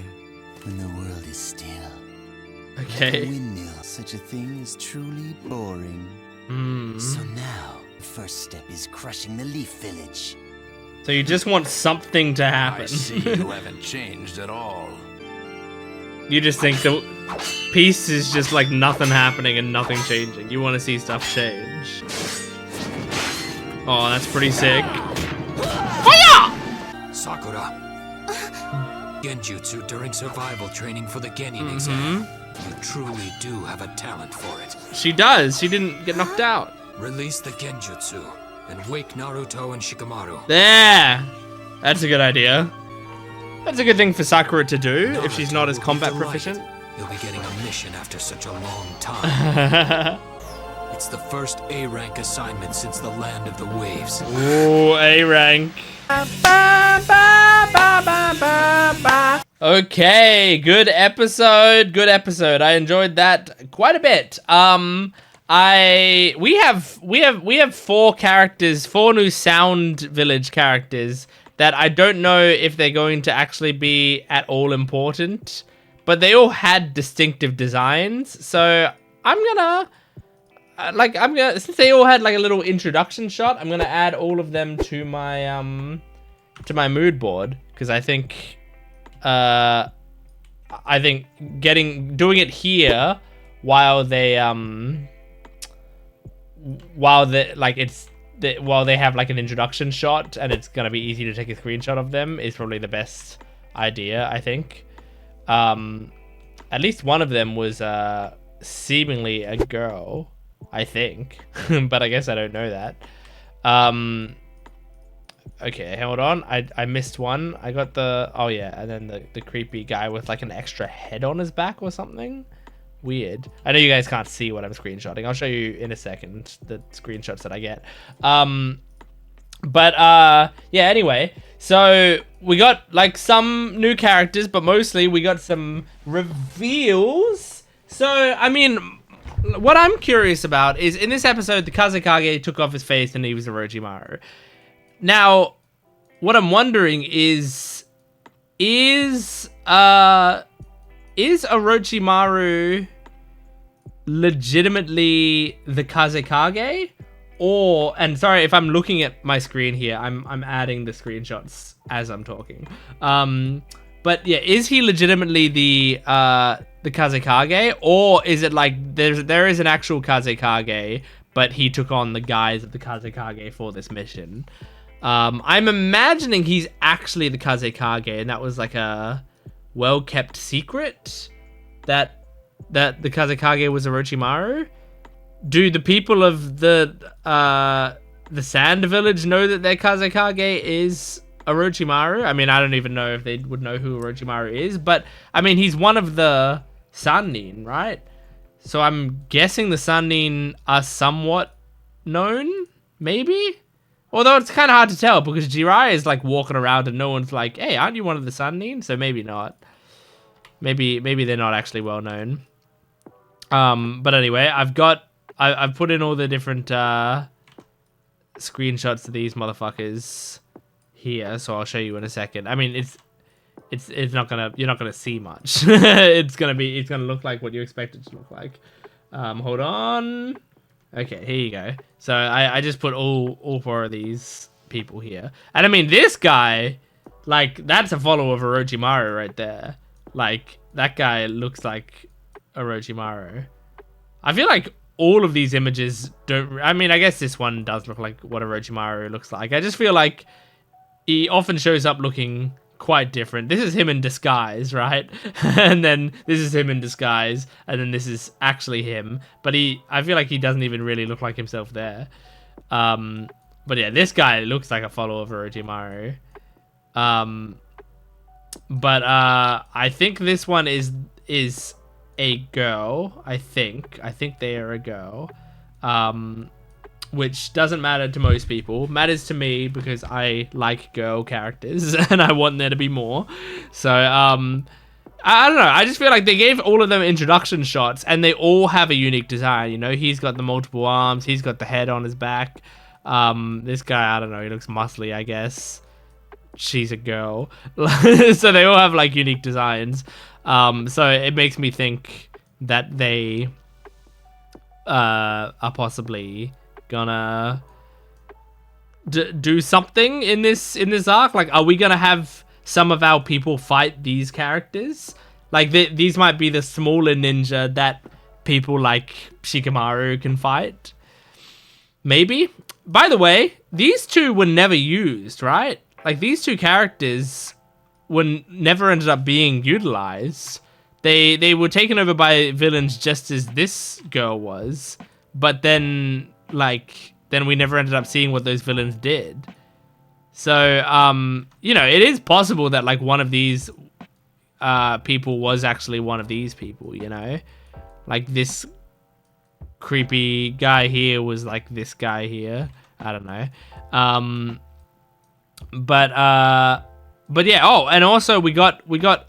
[SPEAKER 6] when the world is still. Like a
[SPEAKER 1] Okay.
[SPEAKER 6] windmill, such a thing is truly boring. So now, the first step is crushing the Leaf Village.
[SPEAKER 1] So you just want something to happen.
[SPEAKER 4] I see you haven't changed at all.
[SPEAKER 1] You just think the peace is just like nothing happening and nothing changing. You want to see stuff change. Oh, that's pretty sick.
[SPEAKER 3] Sakura. Genjutsu during survival training for the Genin exam. You truly do have a talent for it.
[SPEAKER 1] She does. She didn't get knocked out.
[SPEAKER 3] Release the Genjutsu and wake Naruto and Shikamaru.
[SPEAKER 1] There. That's a good idea. That's a good thing for Sakura to do if she's not as combat proficient.
[SPEAKER 3] You'll be getting a mission after such a long time. It's the first A-rank assignment since the Land of the Waves.
[SPEAKER 1] Ooh, A rank. Okay, good episode. Good episode. I enjoyed that quite a bit. We have 4 characters, 4 new Sound Village characters that I don't know if they're going to actually be at all important, but they all had distinctive designs. So I'm gonna since they all had like a little introduction shot, I'm gonna add all of them to my mood board because I think doing it here while they while they have like an introduction shot and it's gonna be easy to take a screenshot of them is probably the best idea, I think. At least one of them was seemingly a girl, I think, but I guess I don't know that. Okay, hold on. I missed one. I got the... Oh, yeah. And then the creepy guy with, like, an extra head on his back or something. Weird. I know you guys can't see what I'm screenshotting. I'll show you in a second the screenshots that I get. Yeah, anyway. So, we got, like, some new characters, but mostly we got some reveals. So, I mean... what I'm curious about is in this episode, the Kazekage took off his face and he was Orochimaru. Now, what I'm wondering is Orochimaru legitimately the Kazekage? Or, and sorry if I'm looking at my screen here, I'm adding the screenshots as I'm talking. But yeah, is he legitimately the Kazekage, or is it like there is an actual Kazekage, but he took on the guise of the Kazekage for this mission? I'm imagining he's actually the Kazekage, and that was like a well-kept secret that the Kazekage was Orochimaru. Do the people of the Sand Village know that their Kazekage is Orochimaru? I mean, I don't even know if they would know who Orochimaru is, but I mean, he's one of the Sannin, right? So I'm guessing the Sannin are somewhat known, maybe? Although it's kind of hard to tell because Jiraiya is like walking around and no one's like, hey, aren't you one of the Sannin? So maybe not. Maybe they're not actually well known. But anyway, I've put in all the different screenshots of these motherfuckers here, so I'll show you in a second. I mean, it's not gonna, you're not gonna see much. it's gonna look like what you expect it to look like. Hold on. Okay, here you go. So I just put all 4 of these people here, and I mean this guy, like that's a follower of Orochimaru right there. Like that guy looks like Orochimaru. I feel like all of these images don't... I mean, I guess this one does look like what Orochimaru looks like. I just feel like he often shows up looking quite different. This is him in disguise, right? And then this is him in disguise, and then this is actually him. But I feel like he doesn't even really look like himself there. But yeah, this guy looks like a follower of Orochimaru. But I think this one is a girl. I think they are a girl, which doesn't matter to most people. Matters to me because I like girl characters and I want there to be more. So I don't know, I just feel like they gave all of them introduction shots and they all have a unique design. You know, he's got the multiple arms, he's got the head on his back. This guy, I don't know, he looks muscly, I guess. She's a girl. So they all have like unique designs. So it makes me think that they are possibly gonna do something in this arc. Like, are we gonna have some of our people fight these characters? Like these might be the smaller ninja that people like Shikamaru can fight. Maybe. By the way, these two were never used, right? Like these two characters never ended up being utilized. They were taken over by villains just as this girl was, but then we never ended up seeing what those villains did. So you know, it is possible that like one of these people was actually one of these people, you know? Like this creepy guy here was like this guy here. I don't know. But yeah, oh, and also we got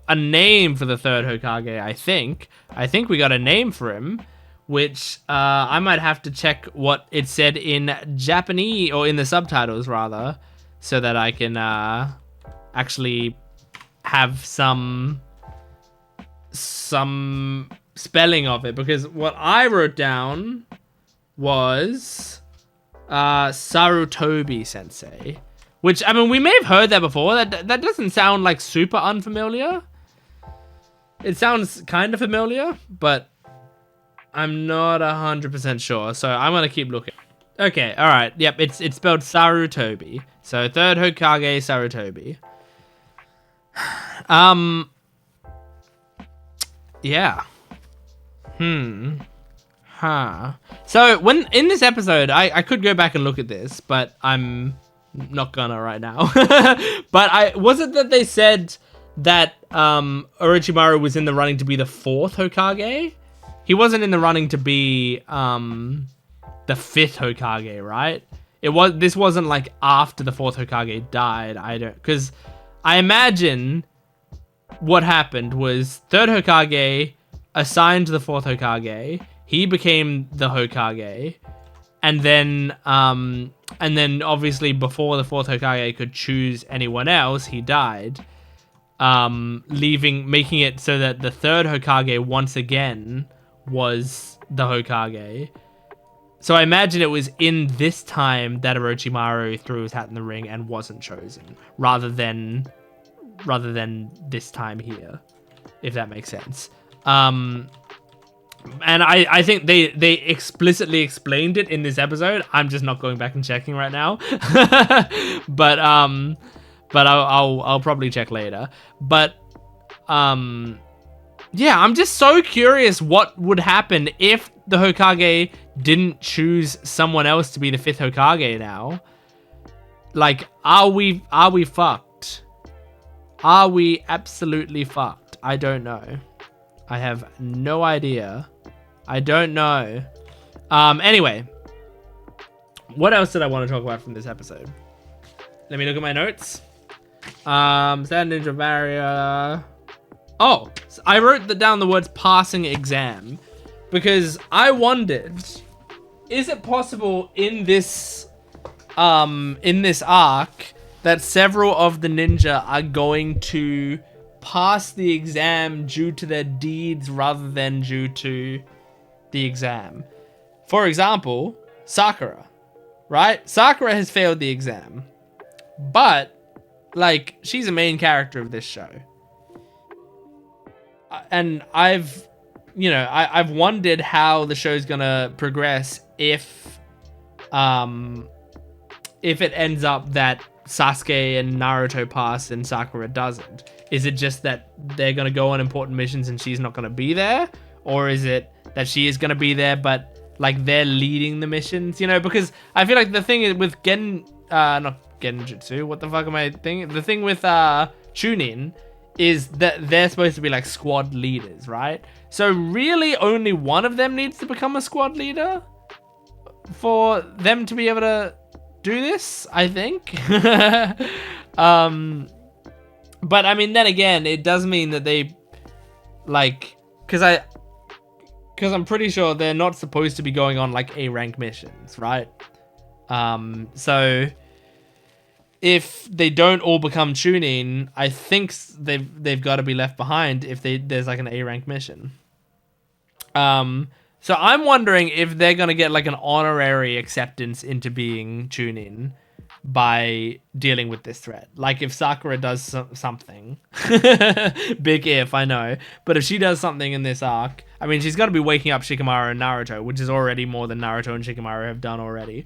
[SPEAKER 1] a name for the third Hokage, I think. I think we got a name for him, which I might have to check what it said in Japanese, or in the subtitles rather, so that I can actually have some spelling of it, because what I wrote down was Sarutobi Sensei. Which, I mean, we may have heard that before. That doesn't sound, like, super unfamiliar. It sounds kind of familiar, but I'm not 100% sure. So I'm going to keep looking. Okay, alright. Yep, it's spelled Sarutobi. So, third Hokage Sarutobi. Yeah. So, when in this episode, I could go back and look at this, but I'm not gonna right now. But was it that they said that Orochimaru was in the running to be the fourth Hokage? He wasn't in the running to be the fifth Hokage, right? This wasn't like after the fourth Hokage died. Because I imagine what happened was third Hokage assigned to the fourth Hokage. he became the Hokage, and then obviously before the 4th Hokage could choose anyone else, he died, making it so that the 3rd Hokage once again was the Hokage. So I imagine it was in this time that Orochimaru threw his hat in the ring and wasn't chosen, rather than this time here, if that makes sense. And I think they explicitly explained it in this episode. I'm just not going back and checking right now. but I'll probably check later. But yeah, I'm just so curious what would happen if the Hokage didn't choose someone else to be the 5th Hokage now. Like, are we fucked? Are we absolutely fucked? I don't know. I have no idea. I don't know. Anyway, what else did I want to talk about from this episode? Let me look at my notes. Stand Ninja Barrier. Oh, so I wrote down the words passing exam because I wondered, is it possible in this arc that several of the ninja are going to pass the exam due to their deeds rather than due to the exam? For example, Sakura, right? Sakura has failed the exam, but like, she's a main character of this show. And I've wondered how the show's gonna progress if it ends up that Sasuke and Naruto pass and Sakura doesn't. Is it just that they're gonna go on important missions and she's not gonna be there? Or is it that she is gonna be there but like they're leading the missions? You know, because I feel like the thing is with not Genjutsu, what the fuck am I thinking? The thing with Chunin is that they're supposed to be like squad leaders, right? So really only one of them needs to become a squad leader for them to be able to do this, I think. But I mean, then again, it does mean that they like, because I'm pretty sure they're not supposed to be going on like A rank missions, right? So if they don't all become Chunin, I think they've got to be left behind if there's like an A rank mission. So I'm wondering if they're gonna get like an honorary acceptance into being Chunin by dealing with this threat. Like if Sakura does something, big if, I know, but if she does something in this arc, I mean, she's got to be waking up Shikamaru and Naruto, which is already more than Naruto and Shikamaru have done already.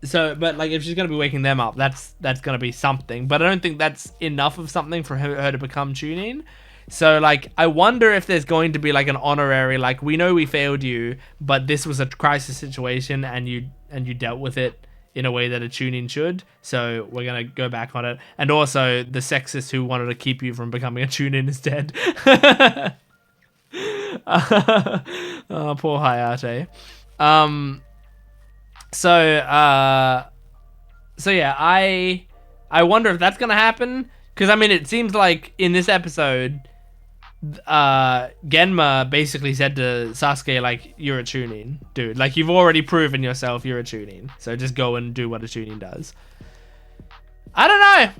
[SPEAKER 1] So, but like if she's gonna be waking them up, that's gonna be something. But I don't think that's enough of something for her to become Chunin. So like, I wonder if there's going to be like an honorary, like, we know we failed you, but this was a crisis situation and you dealt with it in a way that a Chunin should. So we're gonna go back on it. And also the sexist who wanted to keep you from becoming a Chunin is dead. Oh, poor Hayate. So yeah, I wonder if that's gonna happen, because I mean, it seems like in this episode, Genma basically said to Sasuke, like, you're a Chunin, dude. Like, you've already proven yourself, you're a Chunin. So just go and do what a Chunin does. I don't know.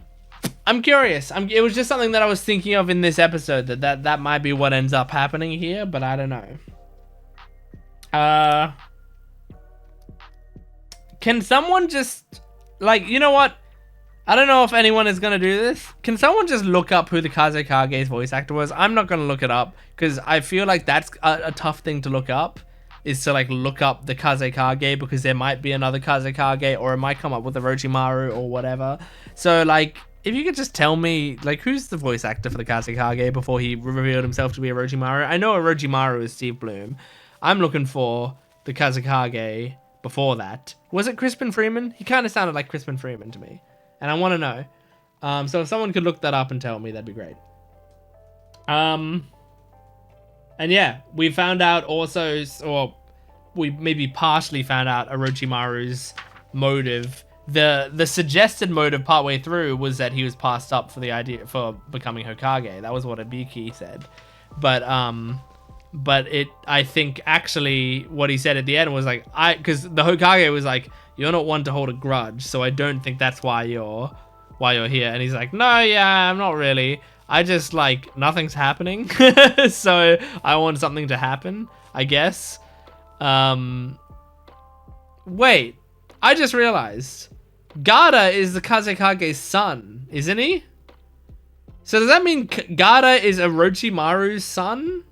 [SPEAKER 1] I'm curious. It was just something that I was thinking of in this episode, that might be what ends up happening here, but I don't know. Can someone just, like, you know what? I don't know if anyone is going to do this. Can someone just look up who the Kazekage's voice actor was? I'm not going to look it up because I feel like that's a tough thing to look up, is to like look up the Kazekage, because there might be another Kazekage, or it might come up with Orochimaru or whatever. So like, if you could just tell me, like, who's the voice actor for the Kazekage before he revealed himself to be Orochimaru? I know Orochimaru is Steve Bloom. I'm looking for the Kazekage before that. Was it Crispin Freeman? He kind of sounded like Crispin Freeman to me. And I want to know. So if someone could look that up and tell me, that'd be great. And yeah, we found out also, or we maybe partially found out Orochimaru's motive. The suggested motive partway through was that he was passed up for the idea for becoming Hokage. That was what Abiki said. But But I think actually what he said at the end was like, because the Hokage was like, you're not one to hold a grudge, so I don't think that's why you're here. And he's like, no, yeah, I'm not really. I just like nothing's happening, so I want something to happen, I guess. Wait, I just realized Gaara is the Kazekage's son, isn't he? So does that mean Gaara is Orochimaru's son?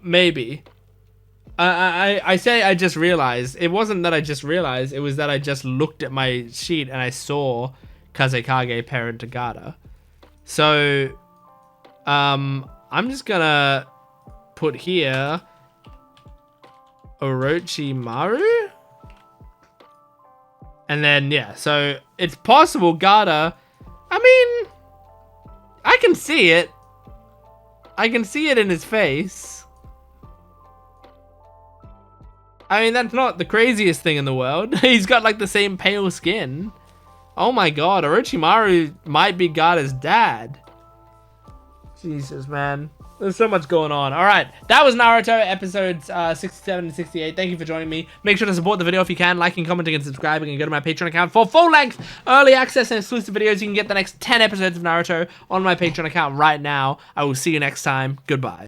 [SPEAKER 1] Maybe. I say I just realized. It wasn't that I just realized, it was that I just looked at my sheet and I saw Kazekage parent to Gaara. So, I'm just gonna put here Orochimaru? And then, yeah, so it's possible Gaara, I mean, I can see it. I can see it in his face. I mean, that's not the craziest thing in the world. He's got like the same pale skin. Oh my god, Orochimaru might be Gaara's dad. Jesus, man. There's so much going on. Alright, that was Naruto episodes 67 and 68. Thank you for joining me. Make sure to support the video if you can, liking, commenting, and subscribing, and go to my Patreon account for full-length early access and exclusive videos. You can get the next 10 episodes of Naruto on my Patreon account right now. I will see you next time. Goodbye.